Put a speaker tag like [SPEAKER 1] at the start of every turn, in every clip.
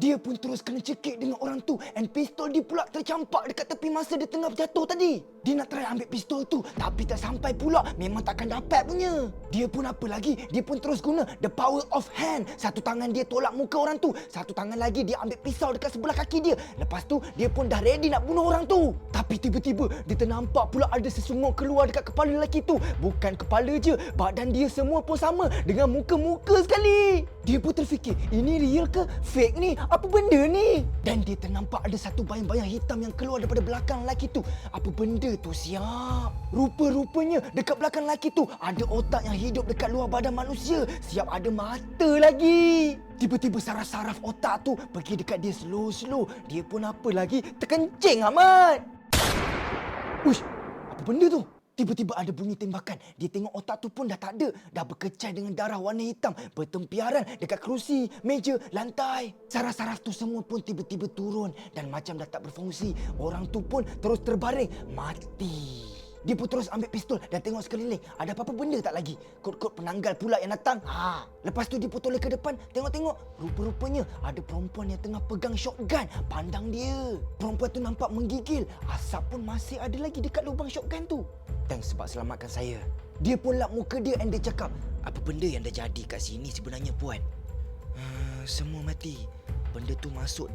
[SPEAKER 1] Dia pun terus kena cekik dengan orang tu, and pistol dia pula tercampak dekat tepi masa dia tengah berjatuh tadi. Dia nak try ambil pistol tu, tapi tak sampai pula. Memang takkan dapat punya. Dia pun apa lagi, dia pun terus guna the power of hand. Satu tangan dia tolak muka orang tu, satu tangan lagi dia ambil pisau dekat sebelah kaki dia. Lepas tu dia pun dah ready nak bunuh orang tu. Tapi tiba-tiba dia ternampak pula ada sesungguh keluar dekat kepala lelaki tu. Bukan kepala je, badan dia semua pun sama dengan muka-muka sekali. Dia pun terfikir, ini real ke fake ni? Apa benda ni? Dan dia ternampak ada satu bayang-bayang hitam yang keluar daripada belakang lelaki tu. Apa benda tu siap? Rupa-rupanya dekat belakang lelaki tu ada otak yang hidup dekat luar badan manusia. Siap ada mata lagi. Tiba-tiba saraf-saraf otak tu pergi dekat dia slow-slow. Dia pun apa lagi, terkencing amat. Uish, apa benda tu? Tiba-tiba ada bunyi tembakan. Dia tengok otak tu pun dah tak ada. Dah berkecai dengan darah warna hitam bertempiaran dekat kerusi, meja, lantai. Saraf-saraf tu semua pun tiba-tiba turun dan macam dah tak berfungsi. Orang tu pun terus terbaring, mati. Dia pun terus ambil pistol dan tengok sekeliling. Ada apa-apa benda tak lagi? Kod-kod penanggal pula yang datang. Lepas tu dia pun toleh ke depan. Tengok-tengok. Rupa-rupanya ada perempuan yang tengah pegang shotgun. Pandang dia. Perempuan tu nampak menggigil. Asap pun masih ada lagi dekat lubang shotgun tu. Thanks sebab selamatkan saya. Dia pun lap muka dia and dia cakap, apa benda yang dah jadi kat sini sebenarnya puan? Semua mati. Benda tu masuk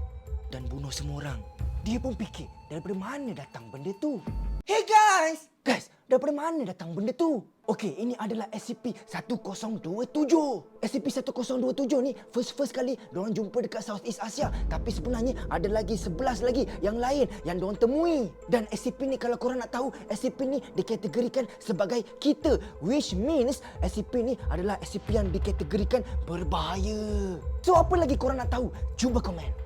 [SPEAKER 1] dan bunuh semua orang. Dia pun fikir, daripada mana datang benda tu? Hey guys! Guys, daripada mana datang benda tu? Okey, ini adalah SCP-1027. SCP-1027 ni first kali diorang jumpa dekat Southeast Asia. Tapi sebenarnya ada lagi 11 lagi yang lain yang diorang temui. Dan SCP ni kalau korang nak tahu, SCP ni dikategorikan sebagai kita. Which means SCP ni adalah SCP yang dikategorikan berbahaya. So apa lagi korang nak tahu? Cuba komen.